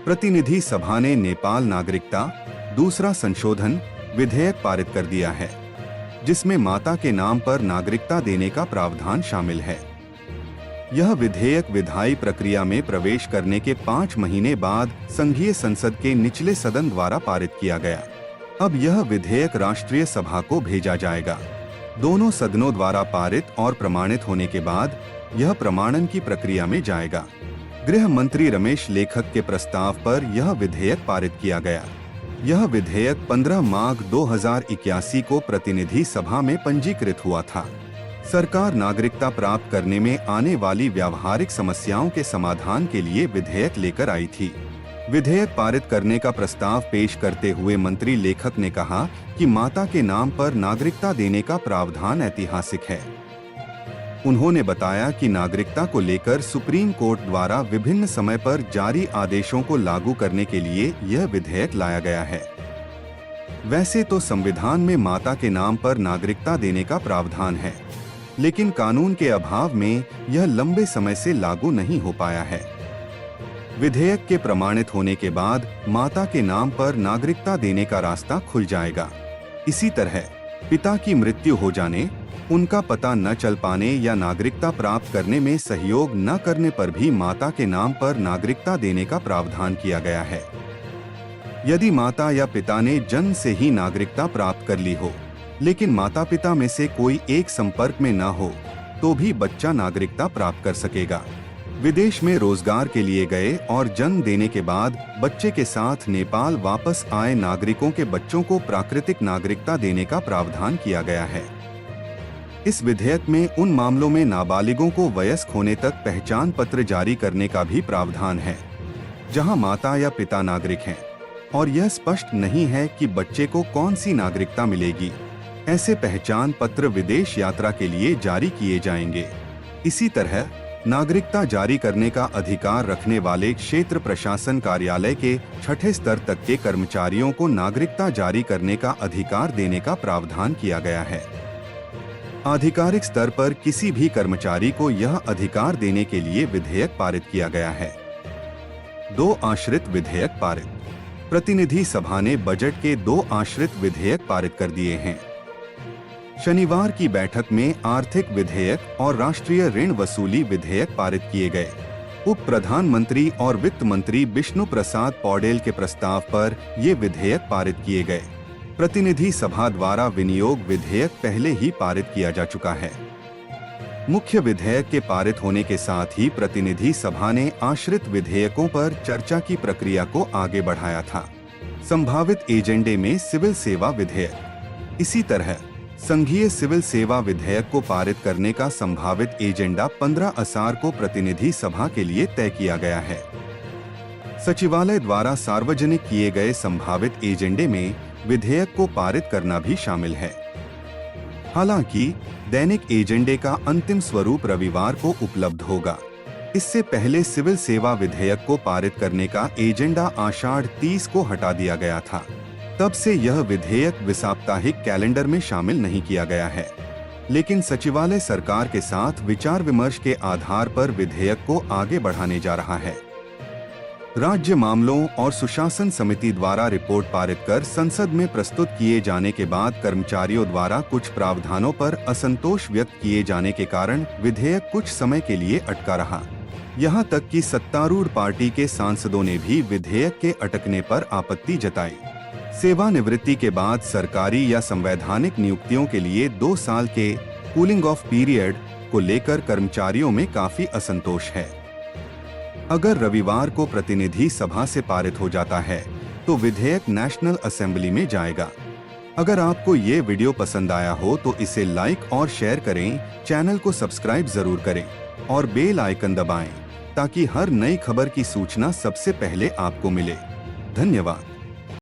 प्रतिनिधि सभा ने नेपाल नागरिकता दूसरा संशोधन विधेयक पारित कर दिया है, जिसमें माता के नाम पर नागरिकता देने का प्रावधान शामिल है। यह विधेयक विधायी प्रक्रिया में प्रवेश करने के 5 महीने बाद संघीय संसद के निचले सदन द्वारा पारित किया गया। अब यह विधेयक राष्ट्रीय सभा को भेजा जाएगा। दोनों सदनों द्वारा पारित और प्रमाणित होने के बाद यह प्रमाणन की प्रक्रिया में जाएगा। गृह मंत्री रमेश लेखक के प्रस्ताव पर यह विधेयक पारित किया गया। यह विधेयक 15 माघ 2081 को प्रतिनिधि सभा में पंजीकृत हुआ था। सरकार नागरिकता प्राप्त करने में आने वाली व्यावहारिक समस्याओं के समाधान के लिए विधेयक लेकर आई थी। विधेयक पारित करने का प्रस्ताव पेश करते हुए मंत्री लेखक ने कहा कि माता के नाम पर नागरिकता देने का प्रावधान ऐतिहासिक है। उन्होंने बताया कि नागरिकता को लेकर सुप्रीम कोर्ट द्वारा विभिन्न समय पर जारी आदेशों को लागू करने के लिए यह विधेयक लाया गया है। वैसे तो संविधान में माता के नाम पर नागरिकता देने का प्रावधान है, लेकिन कानून के अभाव में यह लंबे समय से लागू नहीं हो पाया है। विधेयक के प्रमाणित होने के बाद माता के नाम पर नागरिकता देने का रास्ता खुल जाएगा। इसी तरह पिता की मृत्यु हो जाने, उनका पता न चल पाने या नागरिकता प्राप्त करने में सहयोग न करने पर भी माता के नाम पर नागरिकता देने का प्रावधान किया गया है। यदि माता या पिता ने जन्म से ही नागरिकता प्राप्त कर ली हो, लेकिन माता पिता में से कोई एक संपर्क में न हो, तो भी बच्चा नागरिकता प्राप्त कर सकेगा। विदेश में रोजगार के लिए गए और जन्म देने के बाद बच्चे के साथ नेपाल वापस आए नागरिकों के बच्चों को प्राकृतिक नागरिकता देने का प्रावधान किया गया है। इस विधेयक में उन मामलों में नाबालिगों को वयस्क होने तक पहचान पत्र जारी करने का भी प्रावधान है, जहां माता या पिता नागरिक हैं और यह स्पष्ट नहीं है कि बच्चे को कौन सी नागरिकता मिलेगी। ऐसे पहचान पत्र विदेश यात्रा के लिए जारी किए जाएंगे। इसी तरह नागरिकता जारी करने का अधिकार रखने वाले क्षेत्र प्रशासन कार्यालय के 6ठे स्तर तक के कर्मचारियों को नागरिकता जारी करने का अधिकार देने का प्रावधान किया गया है। आधिकारिक स्तर पर किसी भी कर्मचारी को यह अधिकार देने के लिए विधेयक पारित किया गया है। 2 आश्रित विधेयक पारित। प्रतिनिधि सभा ने बजट के 2 आश्रित विधेयक पारित कर दिए हैं। शनिवार की बैठक में आर्थिक विधेयक और राष्ट्रीय ऋण वसूली विधेयक पारित किए गए। उप प्रधानमंत्री और वित्त मंत्री विष्णु प्रसाद पौडेल के प्रस्ताव पर ये विधेयक पारित किए गए। प्रतिनिधि सभा द्वारा विनियोग विधेयक पहले ही पारित किया जा चुका है। मुख्य विधेयक के पारित होने के साथ ही प्रतिनिधि सभा ने आश्रित विधेयकों पर चर्चा की प्रक्रिया को आगे बढ़ाया था। संभावित एजेंडे में सिविल सेवा विधेयक। इसी तरह संघीय सिविल सेवा विधेयक को पारित करने का संभावित एजेंडा 15 असार को प्रतिनिधि सभा के लिए तय किया गया है। सचिवालय द्वारा सार्वजनिक किए गए संभावित एजेंडे में विधेयक को पारित करना भी शामिल है। हालांकि दैनिक एजेंडे का अंतिम स्वरूप रविवार को उपलब्ध होगा। इससे पहले सिविल सेवा विधेयक को पारित करने का एजेंडा आषाढ़ 30 को हटा दिया गया था। तब से यह विधेयक विसाप्ताहिक कैलेंडर में शामिल नहीं किया गया है, लेकिन सचिवालय सरकार के साथ विचार विमर्श के आधार पर विधेयक को आगे बढ़ाने जा रहा है। राज्य मामलों और सुशासन समिति द्वारा रिपोर्ट पारित कर संसद में प्रस्तुत किए जाने के बाद कर्मचारियों द्वारा कुछ प्रावधानों पर असंतोष व्यक्त किए जाने के कारण विधेयक कुछ समय के लिए अटका रहा। यहां तक कि सत्तारूढ़ पार्टी के सांसदों ने भी विधेयक के अटकने पर आपत्ति जताई। सेवानिवृत्ति के बाद सरकारी या संवैधानिक नियुक्तियों के लिए 2 साल के कूलिंग ऑफ पीरियड को लेकर कर्मचारियों में काफी असंतोष है। अगर रविवार को प्रतिनिधि सभा से पारित हो जाता है तो विधेयक नेशनल असेंबली में जाएगा। अगर आपको ये वीडियो पसंद आया हो तो इसे लाइक और शेयर करें, चैनल को सब्सक्राइब जरूर करें और बेल आइकन दबाएं ताकि हर नई खबर की सूचना सबसे पहले आपको मिले। धन्यवाद।